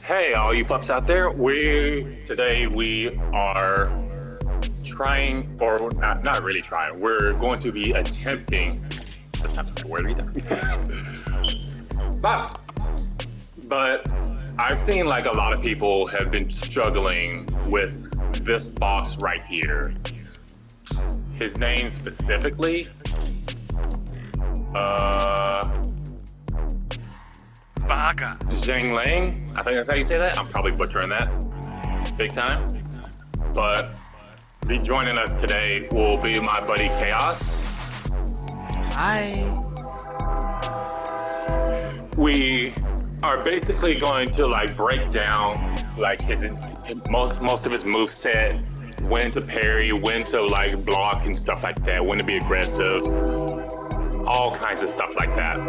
Hey, all you pups out there. Today we are trying, or not really trying. We're going to be attempting. That's not the right word either. but I've seen like a lot of people have been struggling with this boss right here. His name specifically, Baga. Zhang Liang. I think that's how you say that. I'm probably butchering that big time. But be joining us today will be my buddy Chaos. Hi. We are basically going to like break down like his most of his moveset, when to parry, when to like block and stuff like that, when to be aggressive, all kinds of stuff like that.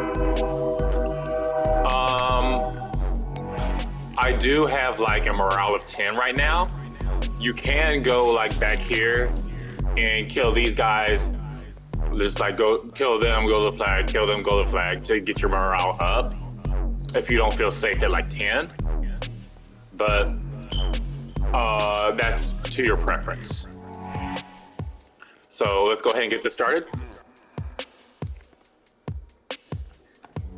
I do have like a morale of 10 right now. You can go like back here and kill these guys. Just like go kill them, go to the flag, kill them, go to the flag to get your morale up. If you don't feel safe at like 10, but that's to your preference. So let's go ahead and get this started.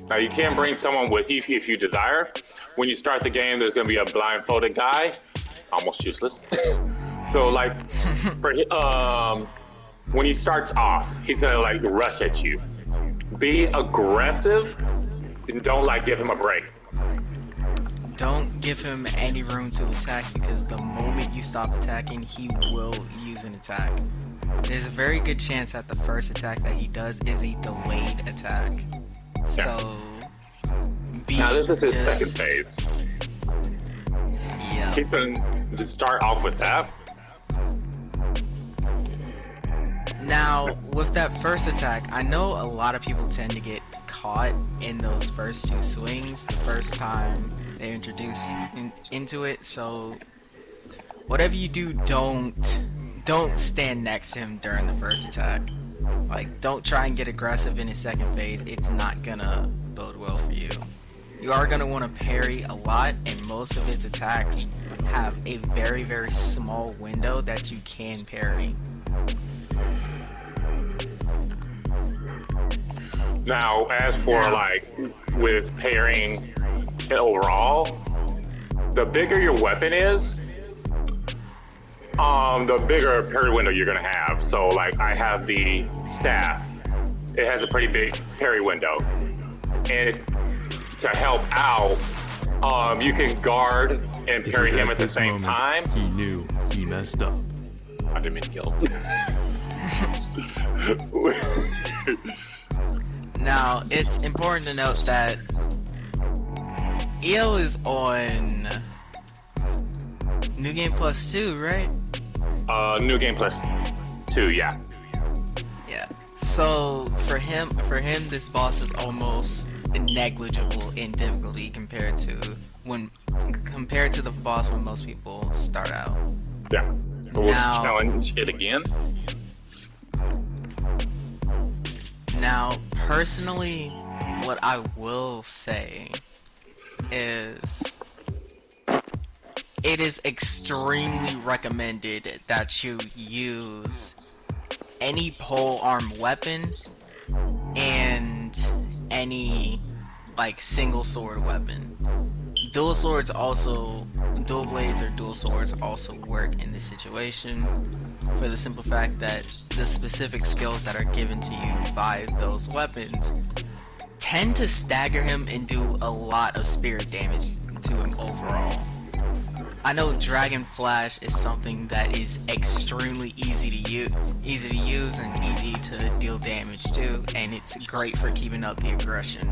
Now you can bring someone with you if you desire. When you start the game, there's going to be a blindfolded guy, almost useless. So like, when he starts off, he's going to like rush at you. Be aggressive and don't like give him a break. Don't give him any room to attack, because the moment you stop attacking, he will use an attack. There's a very good chance that the first attack that he does is a delayed attack. Yeah. So Now this is his second phase. Yeah. He can just start off with that. Now, with that first attack, I know a lot of people tend to get caught in those first two swings the first time they're introduced into it, so whatever you do, don't stand next to him during the first attack. Like, don't try and get aggressive in his second phase. It's not gonna bode well for you. You are gonna want to parry a lot, and most of his attacks have a very, very small window that you can parry. Now, as for like with parrying overall, the bigger your weapon is, the bigger parry window you're gonna have. So like I have the staff, it has a pretty big parry window, and to help out, you can guard and parry him at the same time. He knew he messed up. I didn't mean to kill him. Now, it's important to note that EO is on New Game Plus 2, right? New Game Plus 2, yeah. Yeah. So for him, this boss is almost negligible in difficulty compared to the boss when most people start out. Yeah. So we'll challenge it again. Now, personally, what I will say is it is extremely recommended that you use any pole arm weapon and any like single sword weapon. Dual blades or dual swords also work in this situation, for the simple fact that the specific skills that are given to you by those weapons tend to stagger him and do a lot of spirit damage to him overall. I know Dragon Flash is something that is extremely easy to use and easy to deal damage to, and it's great for keeping up the aggression.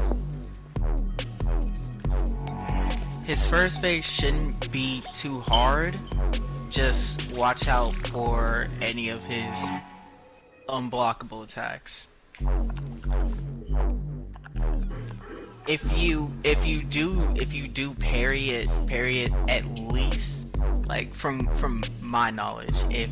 His first phase shouldn't be too hard. Just watch out for any of his unblockable attacks. If you do parry it at least, like from my knowledge, if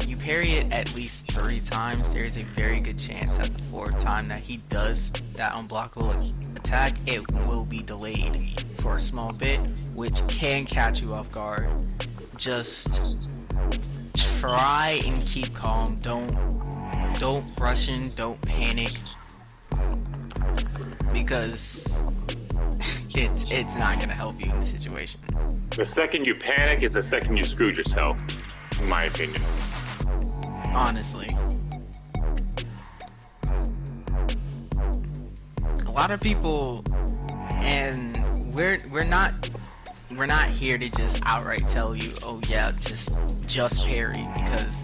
you parry it at least 3 times, there's a very good chance that the 4th time that he does that unblockable attack, it will be delayed for a small bit, which can catch you off guard. Just try and keep calm. Don't rush in, don't panic, because it's not gonna help you in the situation. The second you panic is the second you screwed yourself, in my opinion. Honestly. A lot of people, and we're not here to just outright tell you, oh yeah, just parry, because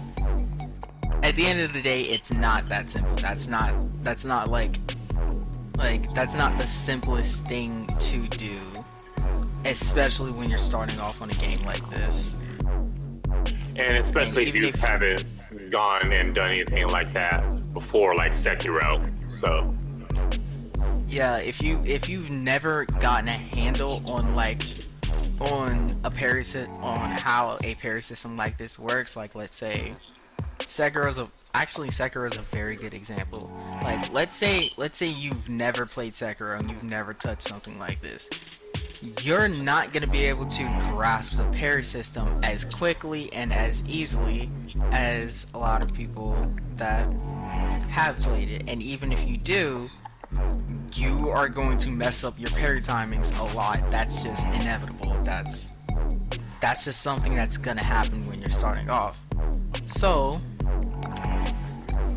at the end of the day, it's not that simple. That's not that's not the simplest thing to do, especially when you're starting off on a game like this. And especially if you haven't gone and done anything like that before, like Sekiro. So yeah, if you've never gotten a handle on how a parry system like this works, like let's say Sekiro's a very good example. Like let's say you've never played Sekiro and you've never touched something like this. You're not gonna be able to grasp the parry system as quickly and as easily as a lot of people that have played it. And even if you do, you are going to mess up your parry timings a lot. That's just inevitable. That's just something that's gonna happen when you're starting off. So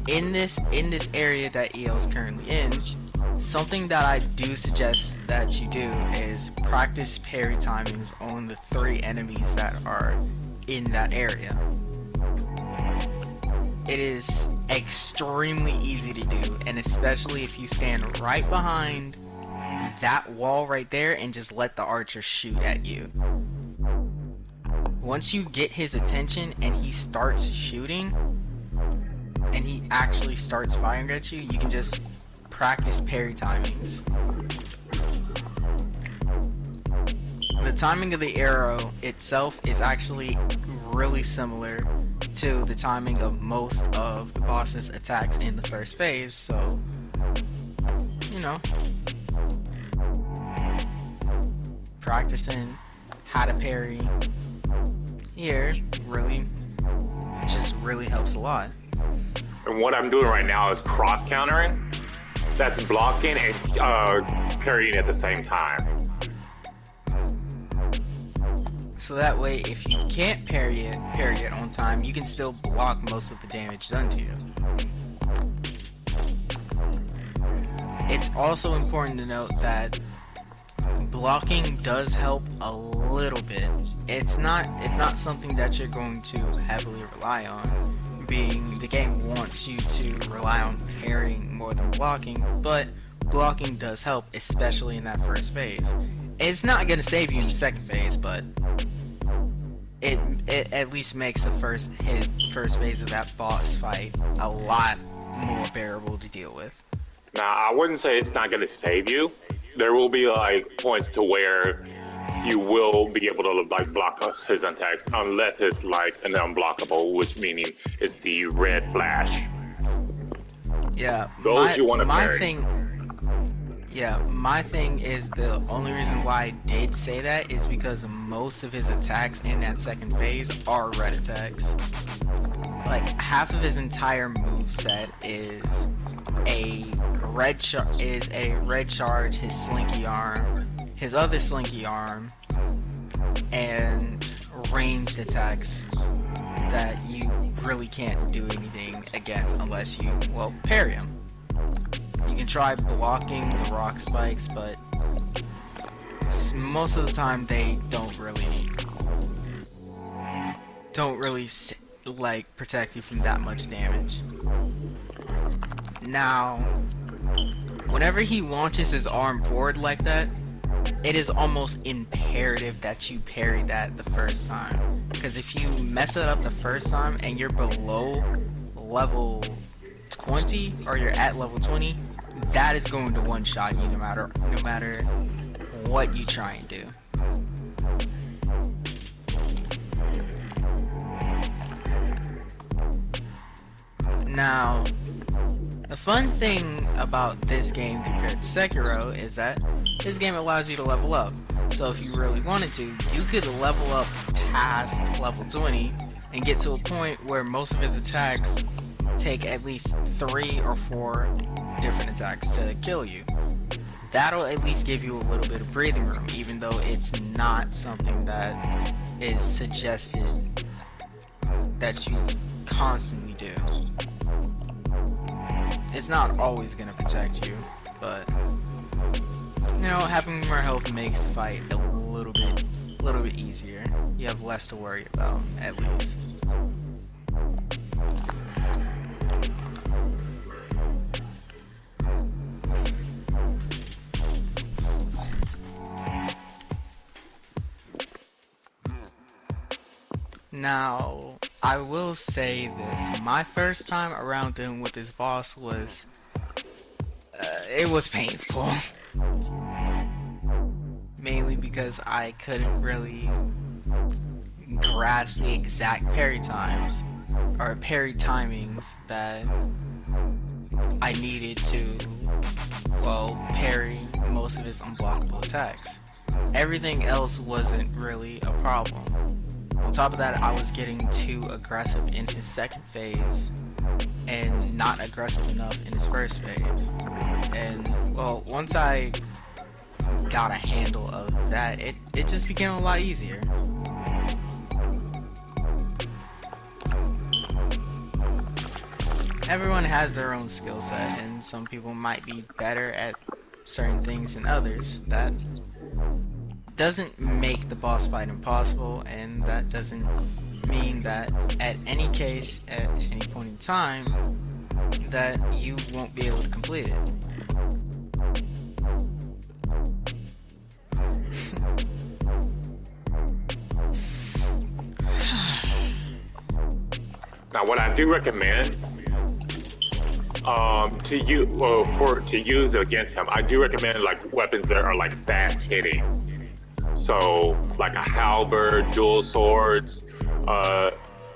in this area that EO is currently in, something that I do suggest that you do is practice parry timings on the 3 enemies that are in that area. It is extremely easy to do, and especially if you stand right behind that wall right there and just let the archer shoot at you. Once you get his attention and he starts shooting, and he actually starts firing at you, you can just practice parry timings. The timing of the arrow itself is actually really similar to the timing of most of the boss's attacks in the first phase, so you know, practicing how to parry here really helps a lot. And what I'm doing right now is cross countering. That's blocking and parrying at the same time. So that way, if you can't parry it on time, you can still block most of the damage done to you. It's also important to note that blocking does help a little bit. It's not something that you're going to heavily rely on, being the game wants you to rely on parrying more than blocking, but blocking does help, especially in that first phase. It's not going to save you in the second phase, but it at least makes the first phase of that boss fight a lot more bearable to deal with. Now, I wouldn't say it's not going to save you. There will be like points to where you will be able to like block his attacks unless it's like an unblockable, which meaning it's the red flash. Yeah, those you want to parry. My thing is, the only reason why I did say that is because most of his attacks in that second phase are red attacks. Like half of his entire moveset is a red charge, his slinky arm, his other slinky arm, and ranged attacks that you really can't do anything against unless you, well, parry him. You can try blocking the rock spikes, but most of the time they don't really like protect you from that much damage. Now, whenever he launches his arm forward like that, it is almost imperative that you parry that the first time, because if you mess it up the first time and you're below level 20 or you're at level 20, that is going to one-shot you no matter what you try and do. Now, The fun thing about this game compared to Sekiro is that this game allows you to level up. So if you really wanted to, you could level up past level 20 and get to a point where most of his attacks take at least 3 or 4 different attacks to kill you. That'll at least give you a little bit of breathing room, even though it's not something that is suggested that you constantly do. It's not always gonna protect you, but you know, having more health makes the fight a little bit easier. You have less to worry about, at least. Now, I will say this, my first time around dealing with this boss was, it was painful. Mainly because I couldn't really grasp the exact parry times, or parry timings that I needed to, well, parry most of his unblockable attacks. Everything else wasn't really a problem. On top of that, I was getting too aggressive in his second phase and not aggressive enough in his first phase. And well, once I got a handle of that, it just became a lot easier. Everyone has their own skill set, and some people might be better at certain things than others. That doesn't make the boss fight impossible, and that doesn't mean that at any case, at any point in time, that you won't be able to complete it. Now, what I do recommend to use against him, I do recommend like weapons that are like fast hitting. So like a halberd, dual swords,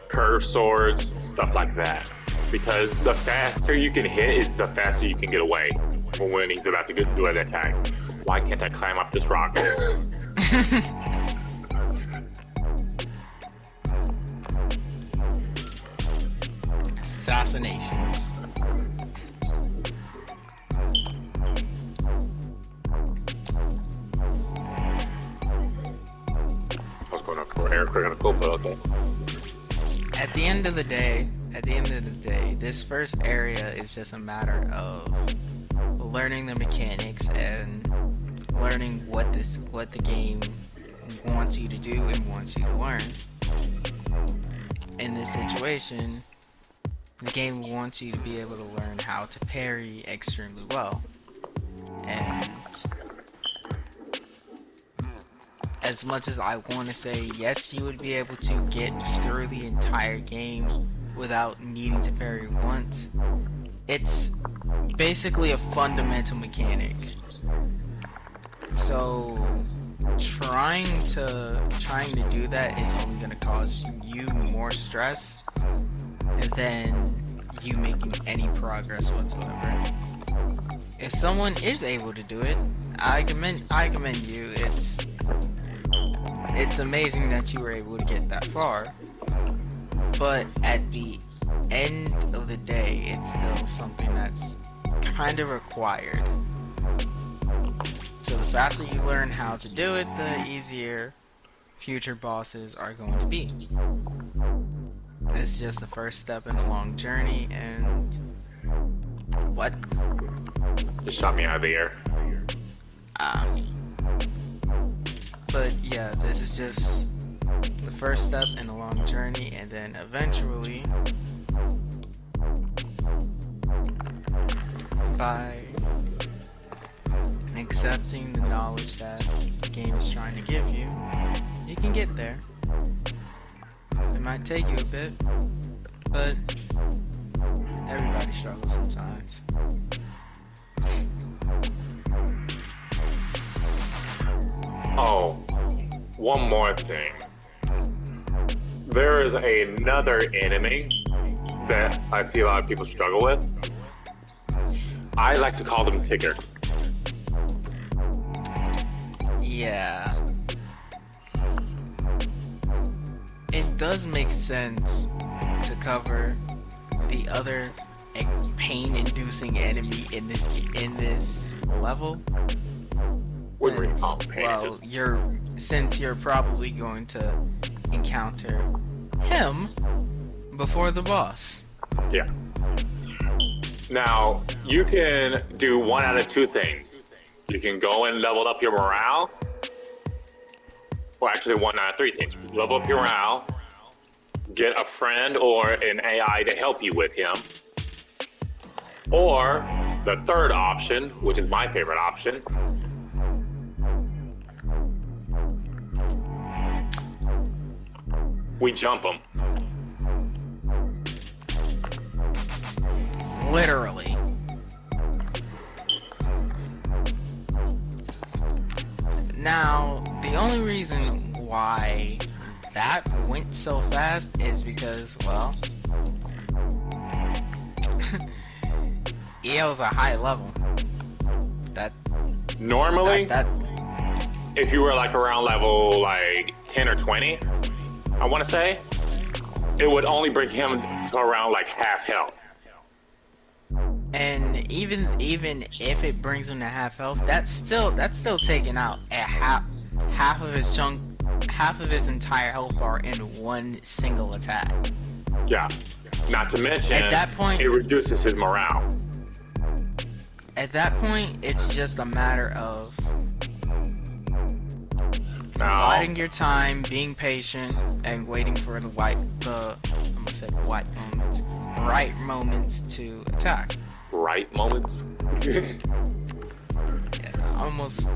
curved swords, stuff like that. Because the faster you can hit is the faster you can get away when he's about to do an attack. Why can't I climb up this rock? Assassinations. I was going up for Eric, we're gonna go, but okay. At the end of the day, this first area is just a matter of learning the mechanics and learning what the game wants you to do and wants you to learn. In this situation, the game wants you to be able to learn how to parry extremely well. And as much as I want to say yes, you would be able to get through the entire game without needing to parry once, it's basically a fundamental mechanic. So trying to do that is only going to cause you more stress than you making any progress whatsoever. If someone is able to do it, I commend you. It's amazing that you were able to get that far. But at the end of the day, it's still something that's kind of required. So the faster you learn how to do it, the easier future bosses are going to be. This is just the first step in a long journey, and what? Just shot me out of the air. But yeah, this is just the first step in a long journey, and then eventually, by accepting the knowledge that the game is trying to give you, you can get there. It might take you a bit, but everybody struggles sometimes. Oh, one more thing. There is another enemy that I see a lot of people struggle with. I like to call them tigger. Yeah. It does make sense to cover the other pain-inducing enemy in this level. Wouldn't really call them pain. Well, since you're probably going to encounter him before the boss. Yeah. Now, you can do one out of two things. You can go and level up your morale. Well, actually, one out of three things. Level up your morale, get a friend or an AI to help you with him. Or the third option, which is my favorite option, we jump him. Literally. Now, the only reason why that went so fast is because, well, EO's a high level. Normally, if you were like around level like 10 or 20, I want to say, it would only bring him to around like half health. And even if it brings him to half health, that's still taking out a half of his entire health bar in one single attack. Yeah. Not to mention, at that point, it reduces his morale. At that point, it's just a matter of biding your time, being patient, and waiting for the right moments to attack. Right moments? Yeah, almost.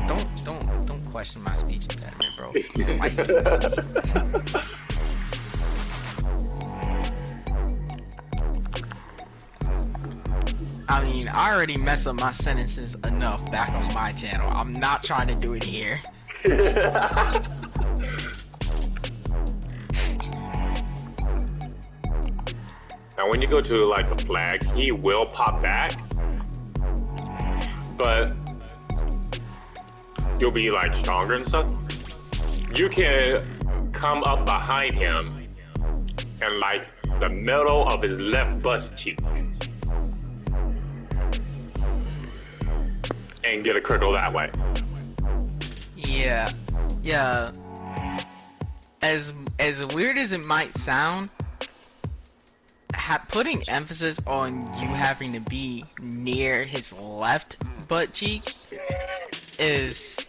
Don't question my speech impediment, bro. Why you do this? I mean, I already mess up my sentences enough back on my channel. I'm not trying to do it here. Now, when you go to like a flag, he will pop back, but you'll be like stronger and stuff. You can come up behind him and like the middle of his left bust cheek and get a critical that way. Yeah. As weird as it might sound, putting emphasis on you having to be near his left butt cheek is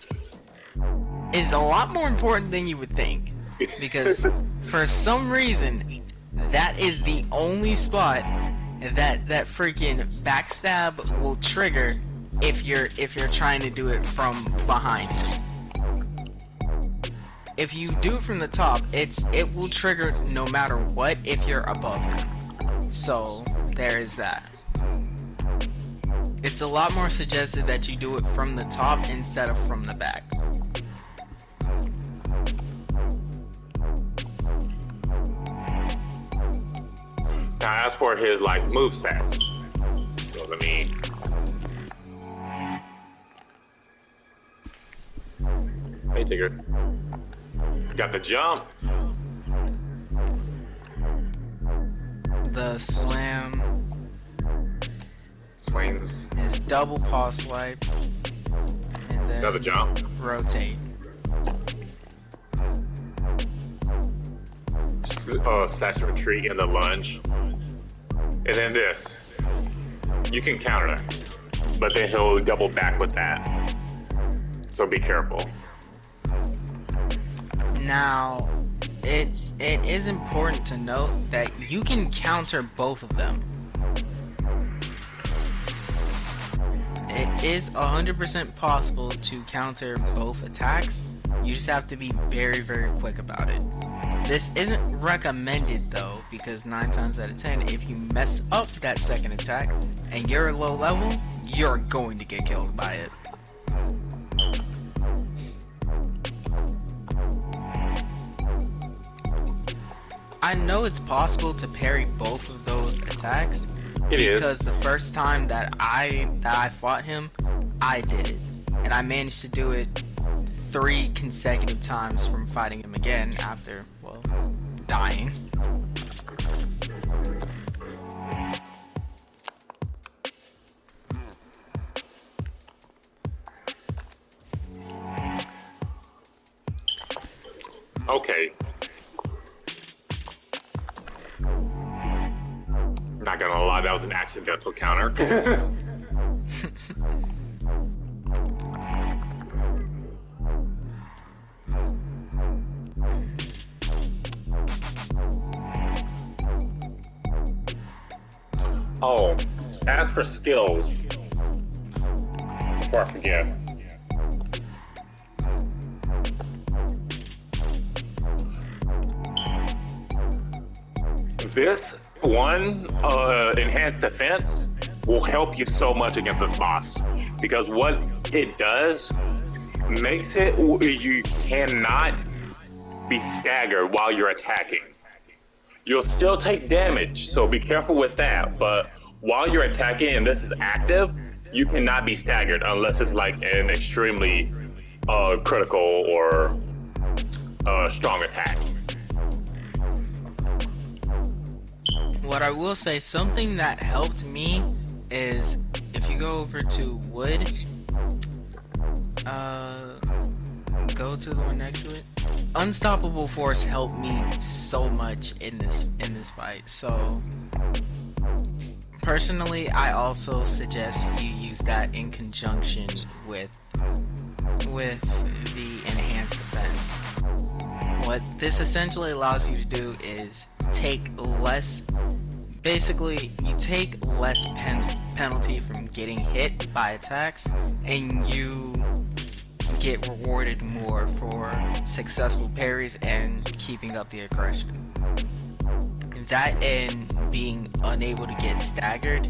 a lot more important than you would think, because for some reason that is the only spot that freaking backstab will trigger if you're trying to do it from behind him. If you do it from the top, it will trigger no matter what if you're above him. So there is that. It's a lot more suggested that you do it from the top instead of from the back. Now as for his like movesets, so let me. Hey Tigger, got the jump. The slam. Swings. Is double paw swipe. And then Another jump. rotate. Slash retreat in the lunge. And then this. You can counter that. But then he'll double back with that. So be careful. Now, it is important to note that you can counter both of them. It is 100% possible to counter both attacks. You just have to be very, very quick about it. This isn't recommended though, because 9 times out of 10, if you mess up that second attack and you're low level, you're going to get killed by it. I know it's possible to parry both of those attacks, It is. Because the first time that I fought him, I did it, and I managed to do it 3 consecutive times from fighting him again after, well, dying. Okay. Not gonna lie, that was an accidental counter. Oh, as for skills, before I forget, this one enhanced defense will help you so much against this boss, because what it does makes it you cannot be staggered while you're attacking. You'll still take damage, so be careful with that, but while you're attacking and this is active, you cannot be staggered unless it's like an extremely critical or strong attack. What I will say, something that helped me is if you go over to wood, go to the one next to it. Unstoppable Force helped me so much in this fight. So personally, I also suggest you use that in conjunction with the enhanced defense. What this essentially allows you to do is take less. Basically, you take less penalty from getting hit by attacks, and you get rewarded more for successful parries and keeping up the aggression. That and being unable to get staggered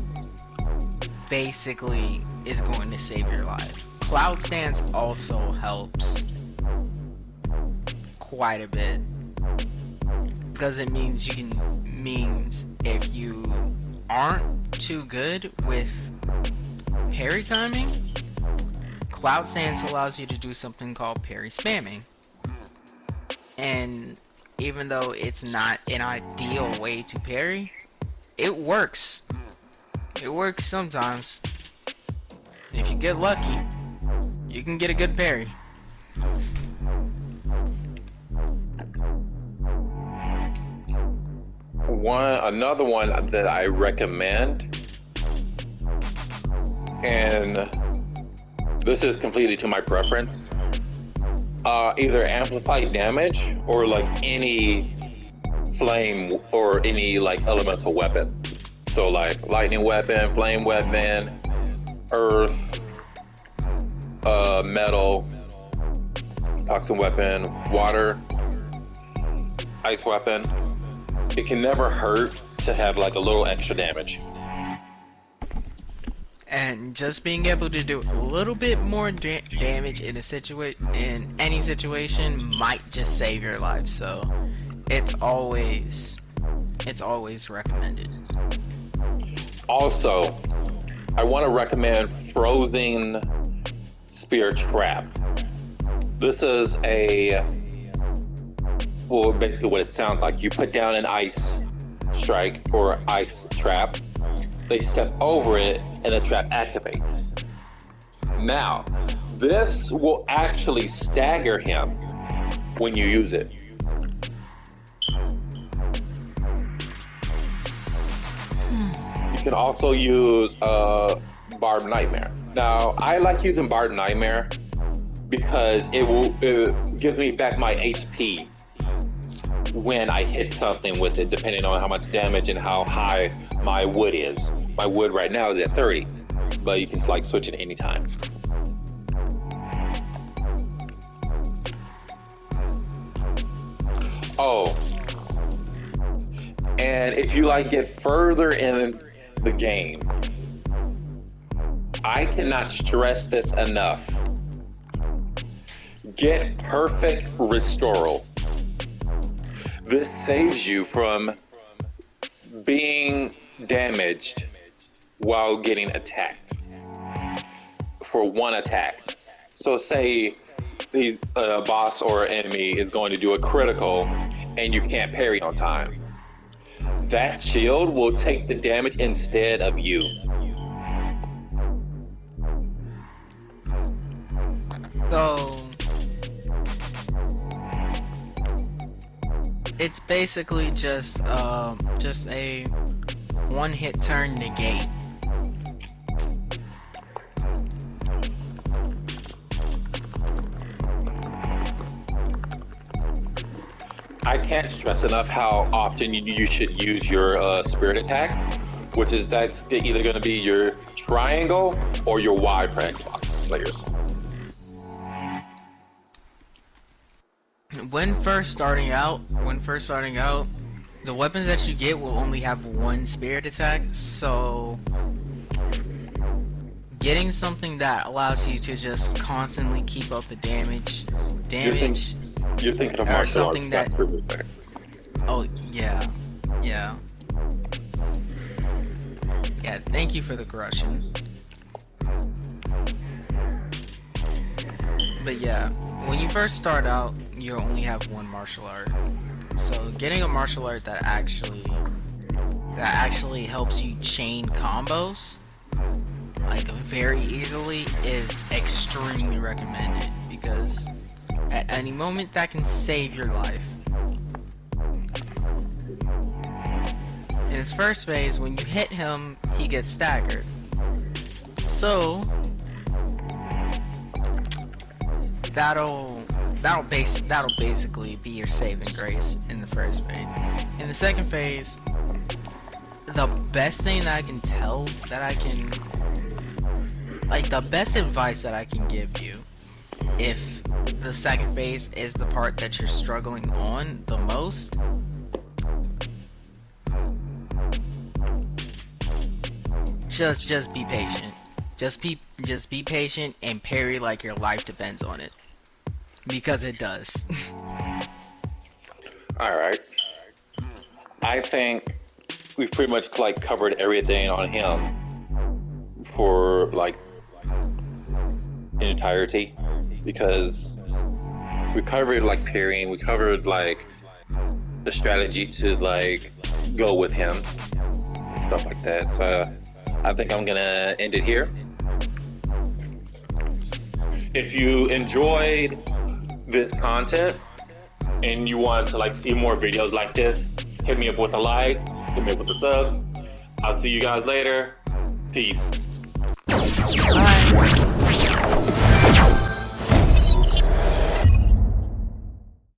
basically is going to save your life. Cloud Stance also helps quite a bit, because it means if you aren't too good with parry timing, Cloud Stance allows you to do something called parry spamming. And even though it's not an ideal way to parry, it works. It works sometimes. And if you get lucky, you can get a good parry. Another one that I recommend, and this is completely to my preference, either amplified damage or like any flame or any like elemental weapon. So like lightning weapon, flame weapon, earth, metal, toxin weapon, water, ice weapon. It can never hurt to have like a little extra damage. And just being able to do a little bit more damage in any situation might just save your life. So it's always recommended. Also, I want to recommend Frozen Spear Trap. This is basically what it sounds like. You put down an ice strike or ice trap, they step over it, and the trap activates. Now, this will actually stagger him when you use it. You can also use Barbed Nightmare. Now, I like using Barbed Nightmare because it gives me back my HP when I hit something with it, depending on how much damage and how high my wood is. My wood right now is at 30, but you can like switch it anytime. Oh, and if you like get further in the game, I cannot stress this enough. Get Perfect Restoral. This saves you from being damaged while getting attacked for one attack. So say the boss or enemy is going to do a critical and you can't parry on time. That shield will take the damage instead of you. So it's basically just a one-hit turn negate. I can't stress enough how often you should use your spirit attacks, which is that's either going to be your triangle or your Y for Xbox players. When first starting out, the weapons that you get will only have one spirit attack, so getting something that allows you to just constantly keep up the damage. You're thinking of or martial arts, something not that. spirit attack. Oh yeah. Yeah, thank you for the correction. But yeah, when you first start out, you only have one martial art. So getting a martial art that actually helps you chain combos like very easily is extremely recommended, because at any moment that can save your life. In his first phase, when you hit him, he gets staggered. So that'll basically be your saving grace in the first phase. In the second phase, the best thing that I can the best advice that I can give you, if the second phase is the part that you're struggling on the most, just be patient. Just be patient and parry like your life depends on it, because it does. All right. I think we've pretty much like covered everything on him for like in entirety, because we covered like parrying, we covered like the strategy to like go with him and stuff like that. So I think I'm gonna end it here. If you enjoyed this content and you want to like see more videos like this, hit me up with a like, hit me up with a sub. I'll see you guys later. Peace. Bye.